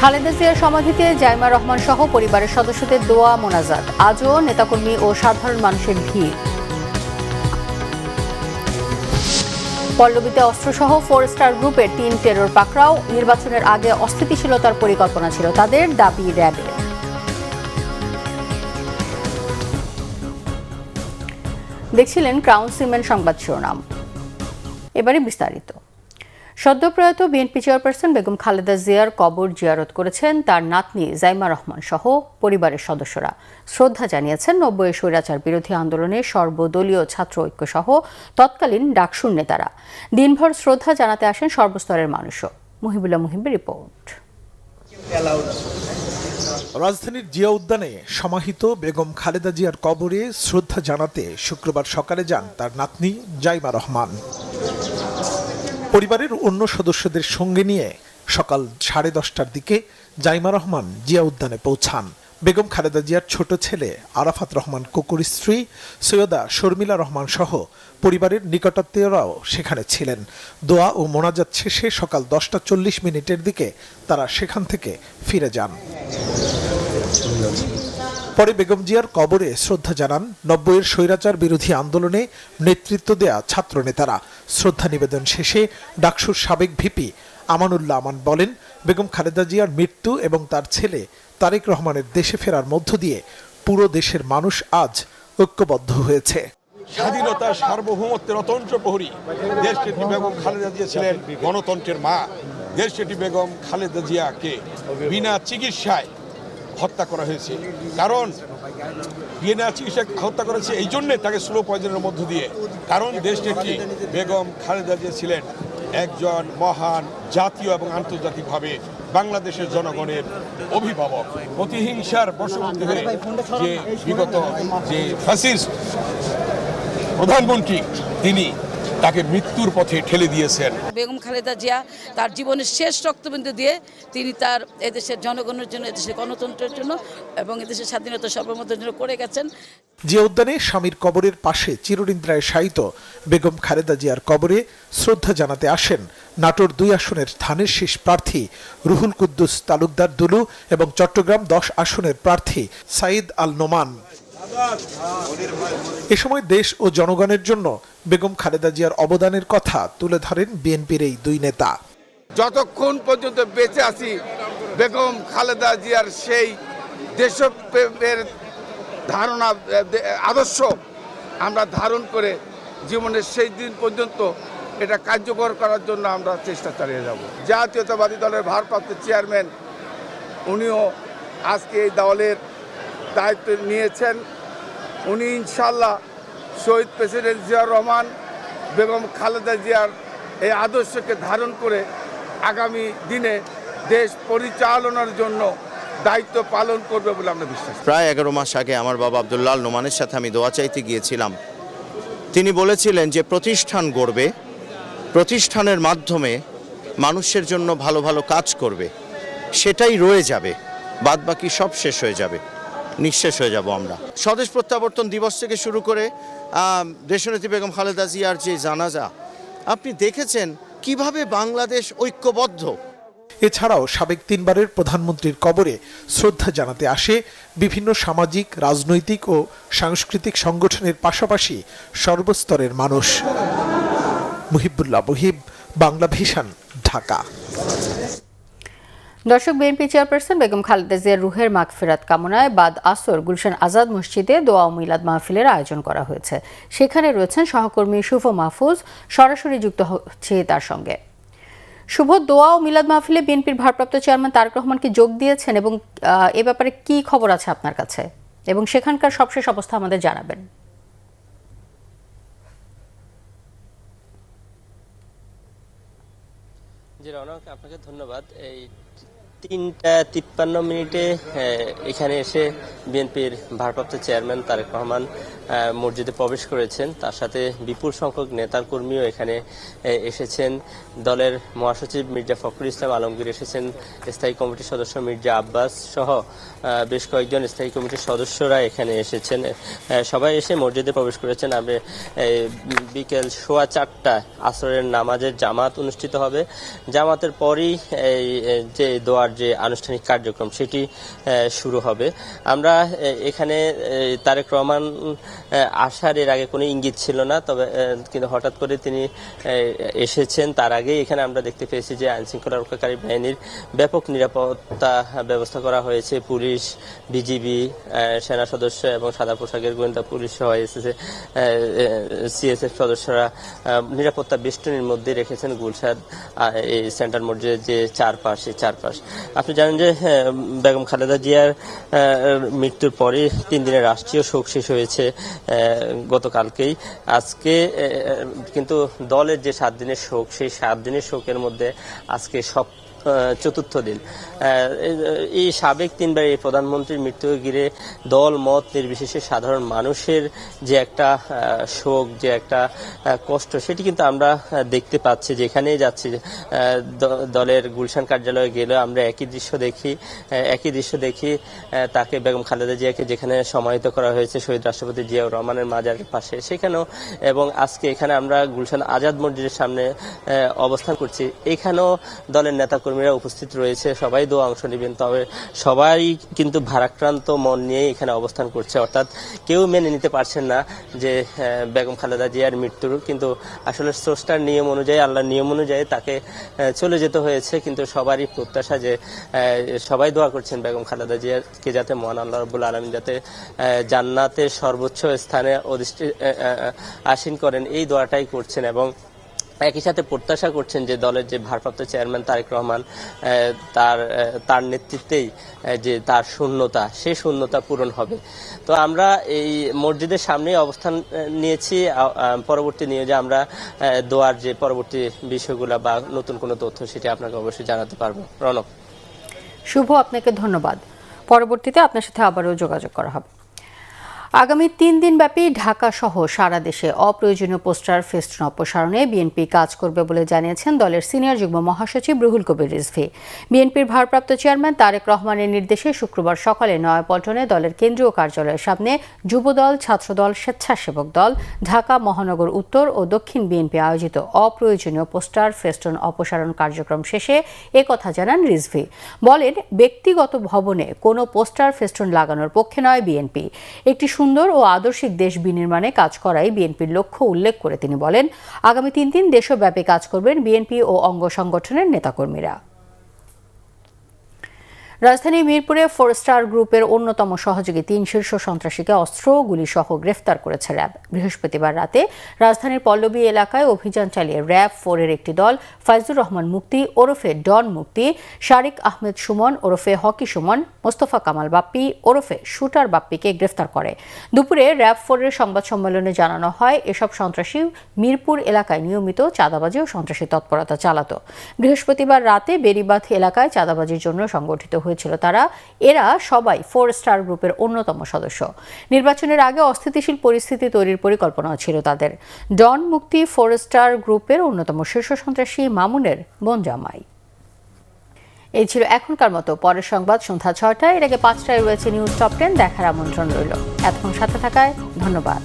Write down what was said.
খালেদা জিয়ার সমাধিতে জাইমা রহমান সহ পরিবারের সদস্যদের দোয়া মোনাজাত। আজও নেতাকর্মী ও সাধারণ মানুষের ভিড়। পল্লবীতে অস্ত্রসহ 4 স্টার গ্রুপের 3 টেরর পাকড়াও। নির্বাচনের আগে অস্থিতিশীলতার পরিকল্পনা ছিল তাদের, দাবি র্যাবের। দেখছিলেন ক্রাউন সিমেন্ট সংবাদ শিরোনাম। এবারে বিস্তারিত। সদ্যপ্রয়াত বিএনপি চেয়ারপারসন বেগম খালেদা জিয়ার কবর জিয়ারত করেছেন তার নাতনি জাইমা রহমান সহ পরিবারের সদস্যরা। শ্রদ্ধা জানিয়েছেন 90 স্বৈরাচার বিরোধী আন্দোলনের সর্বদলীয় ছাত্র ঐক্য সহ তৎকালীন ডাকসুর নেতারা। দিনভর শ্রদ্ধা জানাতে আসেন সর্বস্তরের মানুষও। মুহিবুল্লাহ মুহিবের রিপোর্ট। রাজধানীর জিয়া উদ্যানে সমাহিত বেগম খালেদা জিয়ার কবরে শ্রদ্ধা জানাতে শুক্রবার সকালে যান তার নাতনি জাইমা রহমান। পরিবারের অন্য সদস্যদের সঙ্গে নিয়ে সকাল 10:30টার দিকে জাইমা রহমান জিয়া উদ্যানে পৌঁছান। বেগম খালেদা জিয়ার ছোট ছেলে আরাফাত রহমান কুকুর স্ত্রী সৈয়দা শর্মিলা রহমান সহ পরিবারের নিকটাত্মীয়রাও সেখানে ছিলেন। দোয়া ও মোনাজাত শেষে সকাল 10:40 দিকে তারা সেখান থেকে ফিরে যান। পরে বেগম জিয়ার কবরে শ্রদ্ধা জানান 90 স্বৈরাচার বিরোধী আন্দোলনে নেতৃত্ব দেয়া ছাত্র নেতারা। শ্রদ্ধা নিবেদন শেষে ডাকসুর সাবেক ভিপি আমানুল্লাহ আমান বলেন, বেগম খালেদা জিয়ার মৃত্যু এবং তার ছেলে তারেক রহমানের দেশে ফেরার মধ্য দিয়ে পুরো দেশের মানুষ আজ ঐক্যবদ্ধ হয়েছে। স্বাধীনতার সার্বভৌমত্বের অতন্ত্র প্রহরী দেশনেত্রী বেগম খালেদা জিয়া ছিলেন গণতন্ত্রের মা। দেশনেত্রী বেগম খালেদা জিয়াকে বিনা চিকিৎসায় হত্যা করা হয়েছে। কারণ বিনা চিকিৎসা হত্যা করেছে এই জন্যে তাকে স্লো পয়জনের মধ্য দিয়ে। কারণ দেশনেত্রী বেগম খালেদা জিয়া ছিলেন একজন মহান জাতীয় এবং আন্তর্জাতিকভাবে বাংলাদেশের জনগণের অভিভাবক। প্রতিহিংসার বশবর্তী হয়ে যে বিগত যে ফ্যাসিস্ট প্রধানমন্ত্রী তিনি তাকে মৃত্যুর পথে ঠেলে দিয়েছেন। বেগম খালেদা জিয়া তার জীবনের শেষ রক্তবিন্দু দিয়ে তিনি তার এদেশের জনগণের জন্য, এদেশের গণতন্ত্রের জন্য এবং এদেশের স্বাধীনতা সার্বভৌমত্বের জন্য করে গেছেন। জিয়া উদ্যানে স্বামীর কবরের পাশে চিরনিদ্রায় শায়িত বেগম খালেদা জিয়ার কবরে শ্রদ্ধা জানাতে আসেন নাটোর 2 আসনের ধানের শীষ প্রার্থী রুহুল কুদ্দুস তালুকদার দুলু এবং চট্টগ্রাম 10 আসনের প্রার্থী সাইদ আল নোমান। এ সময় দেশ ও জনগণের জন্য বেগম খালেদা জিয়ার অবদানের কথা তুলে ধরেন বিএনপির এই 2 নেতা। যতক্ষণ পর্যন্ত বেঁচে আছি বেগম খালেদা জিয়ার সেই দেশপ্রেমের ধারণা আদর্শ আমরা ধারণ করে জীবনের সেই দিন পর্যন্ত এটা কার্যকর করার জন্য আমরা চেষ্টা চালিয়ে যাব। জাতীয়তাবাদী দলের ভারপ্রাপ্ত চেয়ারম্যান উনিও আজকে এই দলের দায়িত্ব নিয়েছেন। উনি ইনশাল্লাহ শহীদ প্রেসিডেন্ট জিয়াউর রহমান বেগম খালেদা জিয়ার এই আদর্শকে ধারণ করে আগামী দিনে দেশ পরিচালনার জন্য দায়িত্ব পালন করবে বলে আমরা বিশ্বাস। প্রায় 11 মাস আগে আমার বাবা আব্দুল্লাহ নোমানের সাথে আমি দোয়া চাইতে গিয়েছিলাম। তিনি বলেছিলেন যে প্রতিষ্ঠান গড়বে, প্রতিষ্ঠানের মাধ্যমে মানুষের জন্য ভালো ভালো কাজ করবে, সেটাই রয়ে যাবে, বাদবাকি সব শেষ হয়ে যাবে, নিঃশেষ হয়ে যাব আমরা। স্বদেশ প্রত্যাবর্তন দিবস থেকে শুরু করে দেশনেত্রী বেগম খালেদা জিয়ার যে জানাজা, আপনি দেখেছেন কিভাবে বাংলাদেশ ঐক্যবদ্ধ। এছাড়াও সাবেক 3 বারের প্রধানমন্ত্রীর কবরে শ্রদ্ধা জানাতে আসে বিভিন্ন সামাজিক, রাজনৈতিক ও সাংস্কৃতিক সংগঠনের পাশাপাশি সর্বস্তরের মানুষ। মুহিবুল্লাহ মুহিব, বাংলা ভিশন, ঢাকা। দর্শক, বিএনপি চেয়ারপারসন বেগম খালেদা জিয়ার রুহের মাগফিরাত কামনায় বাদ আসর গুলশান আজাদ মসজিদে দোয়া ও মিলাদ মাহফিলের আয়োজন করা হয়েছে। সেখানে রয়েছেন সহকর্মী শুভ মাহফুজ, সরাসরি যুক্ত হচ্ছে তার সঙ্গে। শুভ, দোয়া ও মিলাদ মাহফিলে বিএনপির ভারপ্রাপ্ত চেয়ারম্যান তারেক রহমান কি যোগ দিয়েছেন এবং এ ব্যাপারে কি খবর আছে আপনার কাছে এবং সেখানকার সবশেষ অবস্থা আমাদের জানাবেন। জি রওনা, আপনাকে ধন্যবাদ। এই 3:53 এখানে এসে বিএনপির ভারপ্রাপ্ত চেয়ারম্যান তারেক রহমান মসজিদে প্রবেশ করেছেন। তার সাথে বিপুল সংখ্যক নেতাকর্মীও এখানে এসেছেন। দলের মহাসচিব মির্জা ফখরুল ইসলাম আলমগীর এসেছেন, স্থায়ী কমিটির সদস্য মির্জা আব্বাস সহ বেশ কয়েকজন স্থায়ী কমিটির সদস্যরা এখানে এসেছেন। সবাই এসে মসজিদে প্রবেশ করেছেন। আমরা বিকেল 4:15 আসরের নামাজের জামাত অনুষ্ঠিত হবে। জামাতের পরই এই যে দোয়ার যে আনুষ্ঠানিক কার্যক্রম সেটি শুরু হবে। আমরা এখানে তারেক রহমান আসার এর আগে কোনো ইঙ্গিত ছিল না, তবে কিন্তু হঠাৎ করে তিনি এসেছেন। তার আগে এখানে আমরা দেখতে পেয়েছি যে আইনশৃঙ্খলা রক্ষাকারী বাহিনীর ব্যাপক নিরাপত্তা ব্যবস্থা করা হয়েছে। পুলিশ, বিজিবি, সেনা সদস্য এবং সাদা পোশাকের গোয়েন্দা পুলিশ সহ সিএসএফ সদস্যরা নিরাপত্তা বেষ্টনীর মধ্যে রেখেছেন গুলশান এই সেন্ট্রাল মসজিদের যে চারপাশ। আপনি জানেন যে বেগম খালেদা জিয়ার মৃত্যুর পরে 3 দিনের রাষ্ট্রীয় শোক শেষ হয়েছে গতকালকেই। আজকে কিন্তু দলের যে 7 দিনের শোক, সেই 7 দিনের শোকের মধ্যে আজকে চতুর্থ দিন। এই সাবেক 3বার এই প্রধানমন্ত্রীর মৃত্যুকে ঘিরে দল মত নির্বিশেষে সাধারণ মানুষের যে একটা শোক, যে একটা কষ্ট, সেটি কিন্তু আমরা দেখতে পাচ্ছি। যেখানেই যাচ্ছি দলের গুলশান কার্যালয়ে গেলে আমরা একই দৃশ্য দেখি। তাকে বেগম খালেদা জিয়াকে যেখানে সমাহিত করা হয়েছে শহীদ রাষ্ট্রপতি জিয়াউর রহমানের মাজারের পাশে, সেখানেও, এবং আজকে এখানে আমরা গুলশান আজাদ মসজিদের সামনে অবস্থান করছি। এখানেও দলের নেতাকর্মীরা উপস্থিত রয়েছে, সবাই দোয়া অংশ নেবেন। তবে সবাই কিন্তু ভারাক্রান্ত মন নিয়ে এখানে অবস্থান করছে, অর্থাৎ কেউ মেনে নিতে পারছেন না যে বেগম খালেদা জিয়ার মৃত্যুর, কিন্তু আসলে স্রষ্টার নিয়ম অনুযায়ী, আল্লাহর নিয়ম অনুযায়ী তাকে চলে যেতে হয়েছে। কিন্তু সবারই প্রত্যাশা যে সবাই দোয়া করছেন বেগম খালেদা জিয়াকে যাতে মহান আল্লাহ রাব্বুল আলামিন যাতে জান্নাতের সর্বোচ্চ স্থানে আসীন করেন, এই দোয়াটাই করছেন। এবং একই সাথে প্রত্যাশা করছেন যে দলের যে ভারপ্রাপ্ত চেয়ারম্যান তারেক রহমান, তার নেতৃত্বেই যে তার শূন্যতা, সেই শূন্যতা পূরণ হবে। তো আমরা এই মসজিদের সামনে অবস্থান নিয়েছি। পরবর্তী নিয়োগে আমরা দোয়ার যে পরবর্তী বিষয়গুলো বা নতুন কোনো তথ্য সেটি আপনাকে অবশ্যই জানাতে পারবো। রনক, শুভ, আপনাকে ধন্যবাদ। পরবর্তীতে আপনার সাথে আবারও যোগাযোগ করা হবে। আগামী 3 দিনব্যাপী ঢাকা সহ সারা দেশে অপ্রয়োজনীয় পোস্টার ফেস্টুন অপসারণে বিএনপি কাজ করবে বলে জানিয়েছেন দলের সিনিয়র যুগ্ম মহাসচিব রুহুল কবির রিজভী। বিএনপির ভারপ্রাপ্ত চেয়ারম্যান তারেক রহমানের নির্দেশে শুক্রবার সকালে নয়াপল্টনে দলের কেন্দ্রীয় কার্যালয়ের সামনে যুবদল, ছাত্রদল, স্বেচ্ছাসেবক দল, ঢাকা মহানগর উত্তর ও দক্ষিণ বিএনপি আয়োজিত অপ্রয়োজনীয় পোস্টার ফেস্টুন অপসারণ কার্যক্রম শেষে একথা জানান রিজভী। বলেন, ব্যক্তিগত ভবনে কোনো পোস্টার ফেস্টুন লাগানোর পক্ষে নয় বিএনপি। একটি সুন্দর ও আদর্শিক দেশ বিনির্মাণে কাজ করাই বিএনপির লক্ষ্য উল্লেখ করে তিনি বলেন, আগামী 3 দিন দেশব্যাপী কাজ করবেন বিএনপি ও অঙ্গ সংগঠনের নেতাকর্মীরা। রাজধানীর মিরপুরে 4 স্টার গ্রুপের অন্যতম সহযোগী 3 শীর্ষ সন্ত্রাসীকে অস্ত্র ও গুলিসহ গ্রেফতার করেছে র্যাব। বৃহস্পতিবার রাতে রাজধানীর পল্লবী এলাকায় অভিযান চালিয়ে র্যাব 4 এর একটি দল ফাইজুর রহমান মুক্তি ওরফে ডন মুক্তি, শারিক আহমেদ সুমন ওরফে হকি সুমন, মোস্তফা কামাল বাপ্পি ওরফে শুটার বাপ্পিকে গ্রেফতার করে। দুপুরে র্যাব 4 এর সংবাদ সম্মেলনে জানানো হয়, এসব সন্ত্রাসী মিরপুর এলাকায় নিয়মিত চাঁদাবাজি ও সন্ত্রাসী তৎপরতা চালাত। বৃহস্পতিবার রাতে বেরিবাঁধ এলাকায় চাঁদাবাজির জন্য সংগঠিত হয়েছিল তারা। এরা সবাই 4 স্টার গ্রুপের অন্যতম সদস্য। নির্বাচনের আগে অস্থিতিশীল পরিস্থিতি তৈরির পরিকল্পনা ছিল তাদের। ডন মুক্তি 4 স্টার গ্রুপের অন্যতম শীর্ষ সন্ত্রাসী মামুনের বোন জামাই। এই ছিল এখনকার মতো। পরের সংবাদ সন্ধ্যা 6টায়। এর আগে 5টায় রয়েছে নিউজ টপ 10 দেখার আমন্ত্রণ রইল। এতক্ষণ সাথে থাকায় ধন্যবাদ।